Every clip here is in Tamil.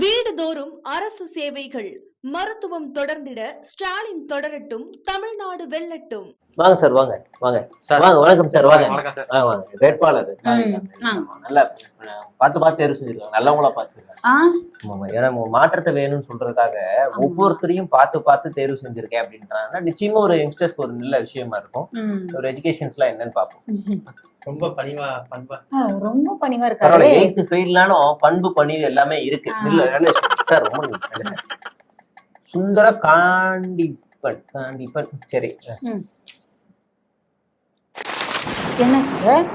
வீடுதோறும் அரசு சேவைகள் மருத்துவம் தொடர்ந்திட ஸ்டாலின் தொடரட்டும், தமிழ்நாடு வெல்லட்டும். வாங்க சார், வாங்க வாங்க வாங்க. வணக்கம் சார், வாங்க வாங்க. வேட்பாளர் நல்லா பார்த்து தேர்வு செஞ்சிருக்காங்க, நல்லவங்களா பார்த்துருக்காங்க. ஏன்னா மாற்றத்தை வேணும்னு சொல்றதுக்காக ஒவ்வொருத்தரையும் பார்த்து தேர்வு செஞ்சிருக்கேன் அப்படின்றாங்கன்னா நிச்சயமா ஒரு யங்ஸ்டர்ஸ்க்கு ஒரு நல்ல விஷயமா இருக்கும். ஒரு எஜுகேஷன்ஸ்லாம் என்னன்னு பார்ப்போம். ரொம்ப பணிவா இருக்காரு. 8th ஃபெயில்னாலும் பண்பு பணிவு எல்லாமே இருக்கு. இல்ல சார், ரொம்ப சுந்தர காண்டிப்பன். சரி, என்னாச்சு சார்?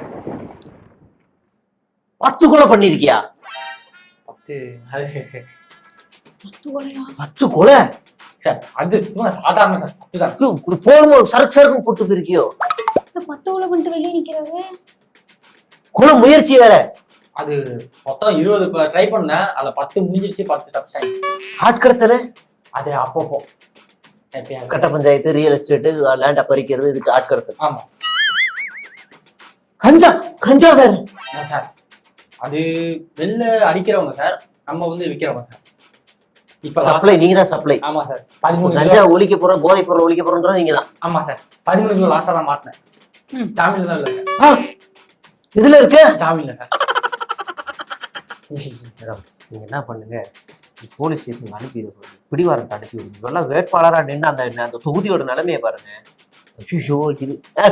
10 கொலை பண்ணிருக்கியா? 10 கொலை சார்? அது சாதாரண சார். 10 தான் போகும்போது சரக்கு போட்டு போயிருக்கியோ? 10 கொலை பண்ணிட்டு வெளியே நிக்கிறது. கொலை முயற்சி வேற. அது மொத்தம் 20 ட்ரை பண்ணேன், அதுல 10 முடிஞ்சிருச்சு, 10 தப்பிச்சாங்க. ஆட்கடத்தல அது அப்பப்போ கட்ட பஞ்சாயத்து, ரியல் எஸ்டேட், லேண்ட் பறிக்கிறது, இதுக்கு ஆட்கடத்தல். ஆமா. கஞ்சா வேற சார். அது வெளில அடிக்கிறவங்க சார், நம்ம வந்து விக்கிறவங்க சார். இப்ப சப்ளை நீங்க தான் சப்ளை. ஆமா சார். 13 கஞ்சா ஒழிக்க போறோம், போதை பொருள் ஒழிக்க போறோம்ன்றது நீங்க தான். ஆமா சார். 13 கிலோ லாஸ்டா தான் மாட்டினேன். ஜாமீன்ல தான் இல்ல. இதுல இருக்கு ஜாமீன்ல சார். நீங்க என்ன பண்ணுங்க, போலீஸ் ஸ்டேஷன் அனுப்பிடுங்க, பிடிவாரத்தை அனுப்பிடுங்க. இதெல்லாம் வேட்பாளரா நின்று அந்த தொகுதியோட நிலைமையை பாருங்க.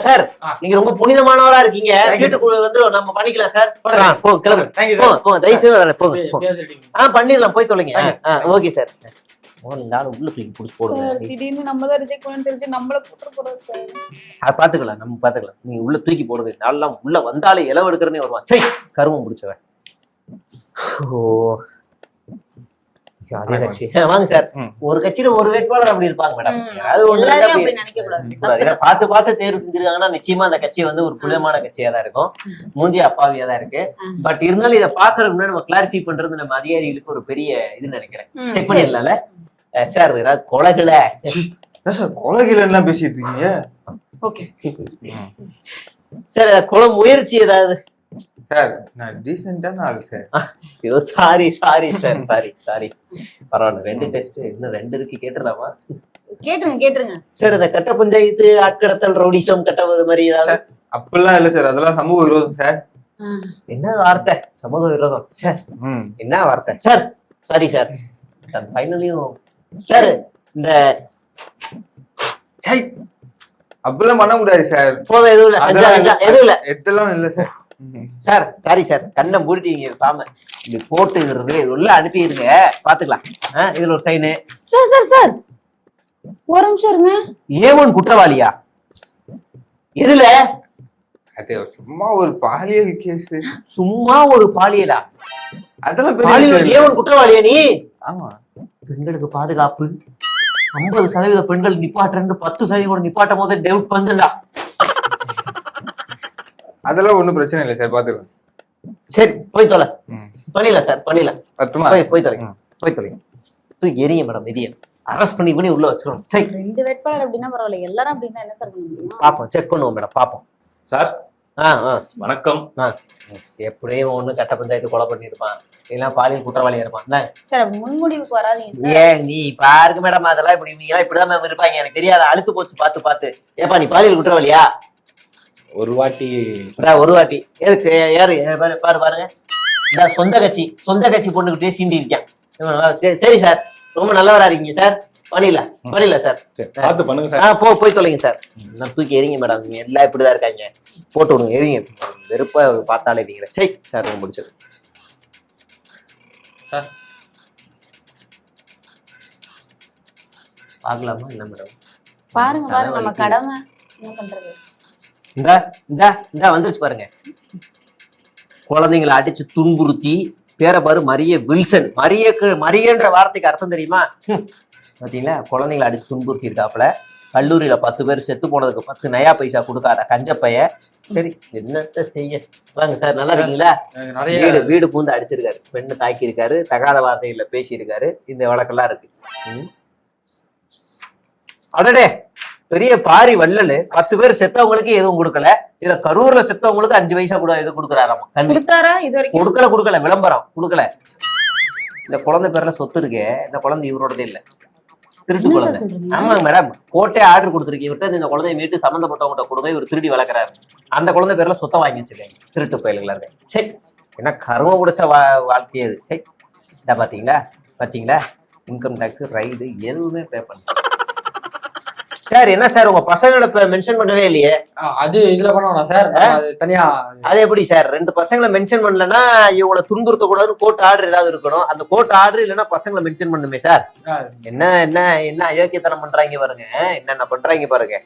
சார், நீங்க ரொம்ப புனிதமானவரா இருக்கீங்க. சீட்டுக்குழு வந்து நம்ம பண்ணிக்கலாம் சார். தயவுசெய்து பண்ணிடலாம், போய் தொலைங்க. Okay sir. உள்ள தூக்கி புடிச்சு போடுங்க. திடீர்னு நம்ம தான் ரிஜெக்ட் பண்ணனும் தெரிஞ்சு நம்மள போட்டு போறது சார். பாத்துக்கலாம், நம்ம பாத்துக்கலாம். நீங்க உள்ள தூக்கி போடுங்க. நாளெல்லாம் உள்ள வந்தாலே இலவு எடுக்கிறனே வருவான். சரி, கருமம் முடிச்சவன். வாங்க சார். ஒரு கட்சியில ஒரு வேட்பாளர் அப்படி இருப்பாங்க மேடம். பார்த்து தேர்வு செஞ்சிருக்காங்கன்னா நிச்சயமா அந்த கட்சி வந்து ஒரு புனிதமான கட்சியா தான் இருக்கும். மூஞ்சி அப்பாவியா தான் இருக்கு. பட் இருந்தாலும் இதை பாக்குறதுக்கு முன்னாடி நம்ம கிளாரிஃபை பண்றது நம்ம அதிகாரிகளுக்கு ஒரு பெரிய இது நினைக்கிறேன். செக் பண்ணிடலாம்ல சார்? ஏதாவது கொலைகளை எல்லாம் பேசிட்டு இருக்கீங்க சார்? கொலை முயற்சி ஏதாவது? சார், நான் டீசென்ட்டான ஆளு சார். Sorry sir. பரவாயில்ல. 2 டெஸ்ட் இன்னும் 2 இருக்கு, கேட்டுடலாமா? கேட்டுருங்க சார். இந்த கட்ட பஞ்சாயத்து, ஆட்கடத்தல், ரவுடிசம், கட்டவது மாதிரி ஏதாவது? அப்படிலாம் இல்ல சார், அதெல்லாம் சமூக விரோதம் சார். என்ன வார்த்தை சமூக விரோதம் சார்? என்ன வார்த்தை சார்? Sorry sir. ஃபைனலியும் சார் இந்த அப்படிலாம் பண்ண கூடாது சார். போதும், எதுவும் இல்ல. எதெல்லாம் இல்ல சார். சார் சாரி சார், கண்ணை மூடிட்டீங்க. பாம இப்படி போட்டு உள்ள அனுப்பிடுங்க, பாத்துக்கலாம். இதுல ஒரு சைனு. சார் ஒரு நிமிஷம் இருங்க. ஏவன் குற்றவாளியா? எதுல? அது சும்மா ஒரு பாலியல் கேஸ். சும்மா ஒரு பாலியலா? அதெல்லாம் ஏவன் குற்றவாளியா நீ? ஆமா. பெண்களுக்கு பாதுகாப்பு 50% பெண்கள் நிப்பாட்டுறேன்னு 10% கூட நிப்பாட்டும் போது டவுட் வந்துடா. அதெல்லாம் ஒண்ணும் பிரச்சனை இல்லை சார், பாத்துக்கலாம். சரி, போய் தொலை. பண்ணிடலாம் சார், பண்ணிடலாம். போய் தொலைங்க. எரிங்க மேடம், எரிய அரெஸ்ட் பண்ணி உள்ள வச்சிடணும். சரி, 2 வேட்பாளர் அப்படின்னா பரவாயில்ல, எல்லாரும் அப்படின்னா என்ன சார் பண்ண முடியும்? பாப்போம், செக் பண்ணுவோம் மேடம், பாப்போம் சார். வணக்கம். எப்படியும் ஒண்ணு கட்ட பஞ்சாயத்து கொலை பண்ணிருப்பான், இல்ல பாலியல் குற்றவாளியா இருப்பான் சார். முன்முடிவுக்கு வராதீங்க. ஏன் நீ பாருங்க மேடம், அதெல்லாம் இப்படிதான் மேம் இருப்பாங்க. எனக்கு தெரியாது, அழுத்து போச்சு பார்த்து. ஏப்பா நீ பாலியல் குற்றவாளியா? ஒரு வாட்டி எதுக்கு? யாரு பாருங்க, இந்த சொந்த கட்சி பொண்ணுகிட்டே சீண்டி இருக்கான். சரி சார், ரொம்ப நல்லவரா இருக்கீங்க சார். பண்ணிடலாம் சார். பார்த்து பண்ணுங்க சார். போய் தொலைங்க சார். எல்லாம் தூக்கி எரிங்க மேடம். நீங்க எல்லாம் இப்படிதான் இருக்காங்க, போட்டு விடுங்க, எரிங்க. வெறுப்பா பார்த்தாலே இருக்கீங்க. சரி சார், ரொம்ப முடிச்சது சார். பாக்கலாமா என்ன மேடம்? பாருங்க நம்ம கடமை என்ன பண்றது. இந்த வந்துருச்சு பாருங்க. குழந்தைங்களை அடிச்சு துன்புறுத்தி, பேரை பாரு, மரிய வில்சன். மரியன்ற வார்த்தைக்கு அர்த்தம் தெரியுமா? பாத்தீங்களா? குழந்தைங்களை அடிச்சு துன்புறுத்தி இருக்காப்புல. கல்லூரியில 10 பேர் செத்து போனதுக்கு 10 நயா பைசா கொடுக்காத கஞ்சப்பைய. சரி, என்னத்த செய்ய. வாங்க சார், நல்லா இருக்கீங்களா? வீடு பூந்து அடிச்சிருக்காரு, பெண்ணு தாக்கி இருக்காரு, தகாத வார்த்தைகள்ல பேசி இருக்காரு. இந்த வழக்கெல்லாம் இருக்கு. அடடே, பெரிய பாரி வள்ளலு. 10 பேர் செத்தவங்களுக்கு எதுவும் கொடுக்கல. இதுல கரூர்ல செத்தவங்களுக்கு 5 பைசா கூட எதுவும் கொடுக்குறாராமா. கொடுக்கல, விளம்பரம் கொடுக்கல. இந்த குழந்தை பேர்ல சொத்து இருக்கே, இந்த குழந்தை இவரோடதே இல்ல, திருட்டு என்ன சார் குழந்தை. சொல்றீங்க? ஆமாங்க மேடம், கோர்ட்டே ஆர்டர் கொடுத்துருக்கு, இவர்கிட்ட இந்த குழந்தைய மீட்டு சம்பந்தப்பட்டவங்ககிட்ட கொடுங்க, இவர் திருடி வளர்க்குறாரு. அந்த குழந்தை பேர்ல சொத்தை வாங்கி வச்சிருக்காங்க, திருட்டு பயலுங்களா இருக்கு. சரி, என்ன கரும பிடிச்ச வாழ்க்கையே அது. சரி, இதை பாத்தீங்களா பாத்தீங்களா, இன்கம் டேக்ஸ் ரைடு எதுவுமே பே பண்ண. சார் என்ன சார் உங்க பசங்களை மென்ஷன் பண்ணவே இல்லையே? அது இதுல பண்ணணும் சார், அது தனியா. அது எப்படி சார், 2 பசங்களை மென்ஷன் பண்ணலன்னா இவங்களை துன்புறுத்த கூடாதுன்னு கோர்ட் ஆர்டர் ஏதாவது இருக்கணும். அந்த கோர்ட் ஆர்டர் இல்லைன்னா பசங்களை மென்ஷன் பண்ணுமே சார். என்ன என்ன என்ன அயோக்கியத்தனம் பண்றாங்க பாருங்க, என்னென்ன பண்றாங்க பாருங்க.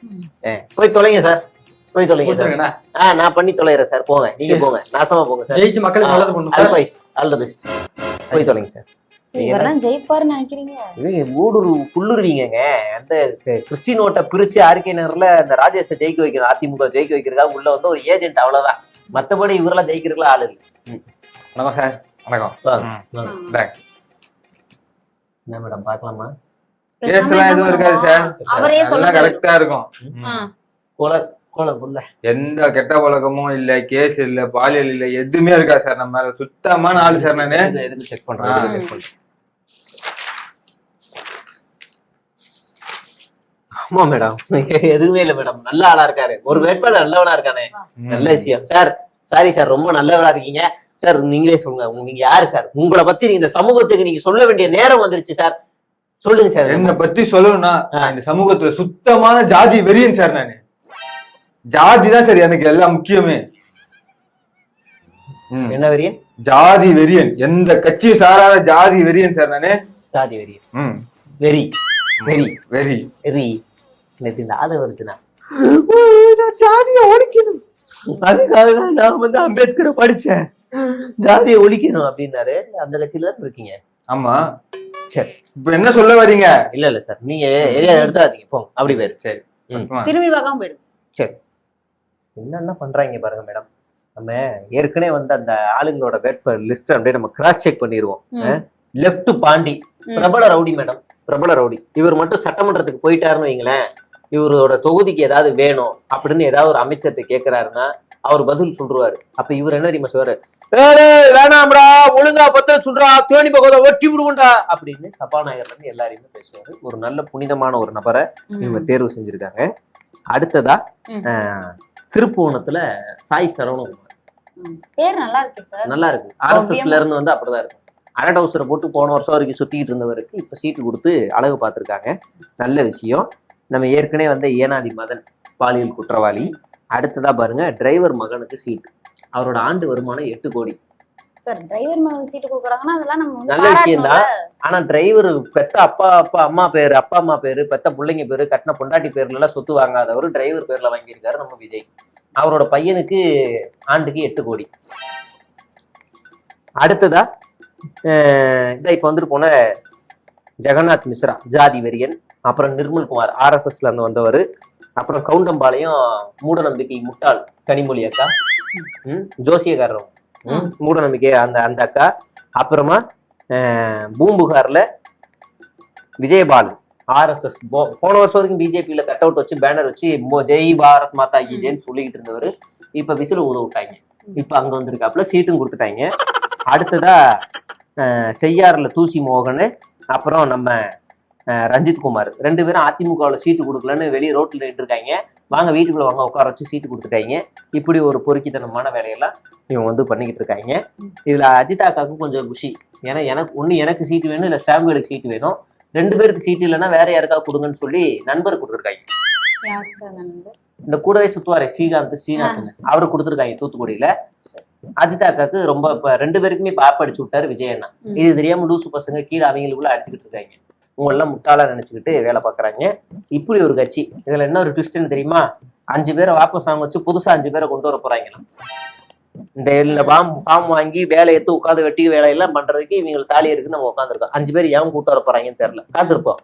போய் தொலைங்க சார், போய் தொலைங்க சார். நான் பண்ணி தொலைகிறேன் சார், போங்க நீங்க போங்க, நாசமா போங்க சார். ஜெயிச்சு மக்களுக்கு நல்லது பண்ணுங்க சார். ஆல் தி பெஸ்ட், போய் தொலைங்க சார். இவரெல்லாம் ஜெயிப்பாருன்னு நினைக்கிறீங்க? புல்லுருவீங்க. அந்த கிறிஸ்டின் ஓட்டை பிரிச்சு ஆர்கே நகர்ல அந்த ராஜேஷை ஜெயிக்க வைக்கணும், அதிமுக ஜெயிக்க வைக்கிறதுக்காக உள்ள வந்து ஒரு ஏஜென்ட், அவ்வளவுதான். மத்தபடி இவரெல்லாம் ஜெயிக்கிறதுக்குலாம் ஆளு இல்லை. வணக்கம் சார். வணக்கம். என்ன மேடம் பார்க்கலாமா? கேஸ் எல்லாம் எதுவும் இருக்காது சார், அவரே எல்லாம் கரெக்டா இருக்கும். எந்த கெட்ட பழக்கமும் இல்ல, கேஸ் இல்ல, பாலியல் இல்ல, எதுவுமே இருக்காது சார். நம்ம மேல சுத்தமான ஆளு சார். நானு செக் பண்றேன். ஆமா மேடம், எதுவுமே இல்ல மேடம், நல்ல ஆளா இருக்காரு. ஒரு வேட்பாளர் நல்லவனா இருக்கானே, நல்ல விஷயம் சார். சாரி சார், ரொம்ப நல்லவரா இருக்கீங்க சார். நீங்களே சொல்லுங்க, நீங்க யாரு சார்? உங்களை பத்தி நீங்க இந்த சமூகத்துக்கு நீங்க சொல்ல வேண்டிய நேரம் வந்துருச்சு சார். சொல்லுங்க சார். என்னை பத்தி சொல்லணும்னா, இந்த சமூகத்துல சுத்தமான ஜாதி வெறியன் சார். நானு ஜாதி தான் சார் எனக்கு எல்லாம் முக்கியமே. என்ன வெறியன்? ஜாதி வெறியன், எந்த கட்சியை சாராத ஜாதி வெறியன் சார். நானு ஜாதி வெறியன். Very very very very. எனக்கு இந்த ஆதரவு இருக்குன்னா ஜாதியை ஒழிக்கணும், அதுக்காக தான் நான் வந்து அம்பேத்கரை படிச்சேன், ஜாதியை ஒழிக்கணும் அப்படின்னாரு. அந்த கட்சியில தான் இருக்கீங்க? ஆமா. சரி, இப்ப என்ன சொல்ல வரீங்க? இல்ல இல்ல சார், நீங்க ஏரியா எடுத்தாதீங்க, போங்க அப்படி பேரு. சரி, திரும்பி பார்க்காம போயிடும். சரி, என்னென்ன பண்றாங்க பாருங்க மேடம். நம்ம ஏற்கனவே வந்து அந்த ஆளுங்களோட வேட்பாளர் லிஸ்ட் அப்படியே நம்ம கிராஸ் செக் பண்ணிடுவோம். லெப்ட் பாண்டி பிரபல ரவுடி மேடம், பிரபல ரவுடி. இவர் மட்டும் சட்டமன்றத்துக்கு போயிட்டாருன்னு வைங்களேன், இவரோட தொகுதிக்கு ஏதாவது வேணும் அப்படின்னு ஏதாவது ஒரு அமைச்சர்கிட்ட கேட்கிறாருன்னா அவர் பதில் சொல்றாரு. அப்ப இவர் என்ன தெரியுமா சொல்றாரு? வேணாம்டா, ஒழுங்கா பத்திர சொல்றா, தேனி பகவத ஒட்டி விடுவோண்டா அப்படின்னு சபாநாயகர்ல இருந்து எல்லாரையுமே பேசுவாரு. ஒரு நல்ல புனிதமான ஒரு நபரை இவங்க தேர்வு செஞ்சிருக்காங்க. அடுத்ததா திருப்புவனத்துல சாய் சரவணகுமார். பேர் நல்லா இருக்கு சார், நல்லா இருக்கு. RSSல இருந்து வந்து அப்படிதான் இருக்கு. அரட் ஹவுஸரை போட்டு போன வருஷம் வரைக்கும் சுத்திக்கிட்டு இருந்தவருக்கு இப்ப சீட்டு கொடுத்து அழகு பார்த்திருக்காங்க. நல்ல விஷயம். நம்ம ஏற்கனவே வந்து ஏனாதி மதன் பாலியல் குற்றவாளி. அடுத்ததா பாருங்க, டிரைவர் மகனுக்கு சீட்டு. அவரோட ஆண்டு வருமானம் 8 கோடி. சார் டிரைவர் மகன் சீட்டு கொடுக்குறாங்கன்னா அதெல்லாம் நம்ம நல்ல விஷயம் தான். ஆனா டிரைவர் பெத்த அம்மா பேரு, பெத்த பிள்ளைங்க பேரு, கட்டின பொண்டாட்டி பேர்ல எல்லாம் சொத்து வாங்காதவர் டிரைவர் பேர்ல வாங்கியிருக்காரு நம்ம விஜய். அவரோட பையனுக்கு ஆண்டுக்கு 8 கோடி. அடுத்ததா இப்ப வந்துட்டு போன ஜெகநாத் மிஸ்ரா, ஜாதி வெறியன். அப்புறம் நிர்மல்குமார், RSSல இருந்து வந்தவர். அப்புறம் கவுண்டம்பாளையம் மூட நம்பிக்கை முட்டாள் கனிமொழி அக்கா, ஜோசியக்காரர் மூட நம்பிக்கை அந்த அக்கா. அப்புறமா பூம்புகார்ல விஜயபாலு, RSS. போன வருஷம் வரைக்கும் பிஜேபியில கட் அவுட் வச்சு பேனர் வச்சு ஜெய் பாரத் மாதா கி ஜெய்ன்னு சொல்லிக்கிட்டு இருந்தவர் இப்ப விசில் ஊத விட்டாங்க. இப்ப அங்க வந்திருக்காப்புல சீட்டும் கொடுத்துட்டாங்க. அடுத்ததா செய்யாறுல தூசி மோகன், அப்புறம் நம்ம ரஞ்சித் குமார், 2 பேரும் அதிமுகவில் சீட்டு கொடுக்கலன்னு வெளியே ரோட்ல நின்று இருக்காங்க. வாங்க வீட்டுக்குள்ள வாங்க உட்கார வச்சு சீட்டு கொடுத்துட்டாங்க. இப்படி ஒரு பொறுக்கித்தனமான வேலையெல்லாம் இவங்க வந்து பண்ணிக்கிட்டு இருக்காங்க. இதுல அஜிதாக்காவுக்கும் கொஞ்சம் குஷி. ஏன்னா எனக்கு சீட்டு வேணும், இல்ல சாமுவேலுக்கு சீட்டு வேணும். 2 பேருக்கு சீட்டு இல்லைன்னா வேற யாருக்காவது கொடுங்கன்னு சொல்லி நண்பர் கொடுத்துருக்காங்க. இந்த கூடவே சுத்துவாரு ஸ்ரீகாந்த் அவரு கொடுத்துருக்காங்க தூத்துக்குடியில. அஜிதாக்காக்கு ரொம்ப 2 பேருக்குமே பாப்ப அடிச்சு விட்டாரு விஜய் அண்ணா. இது தெரியாம லூசு பசங்க கீழே அவங்களுக்குள்ள அடிச்சுக்கிட்டு இருக்காங்க. உங்க எல்லாம் முட்டாளா நினைச்சுக்கிட்டு வேலை பாக்குறாங்க. இப்படி ஒரு கட்சி. இதுல என்ன ஒரு ட்விஸ்ட்னு தெரியுமா? 5 பேரை வாபஸ் வாங்க வச்சு புதுசா 5 பேரை கொண்டு வர போறாங்களாம். இந்த ஃபார்ம் வாங்கி வேலை எடுத்து உட்காந்து வெட்டி வேலையெல்லாம் பண்றதுக்கு இவங்களுக்கு தாலி இருக்குன்னு நம்ம உட்காந்துருக்கோம். 5 பேர் ஏன் கூட்டு வர போறாங்கன்னு தெரியல, காத்திருப்போம்.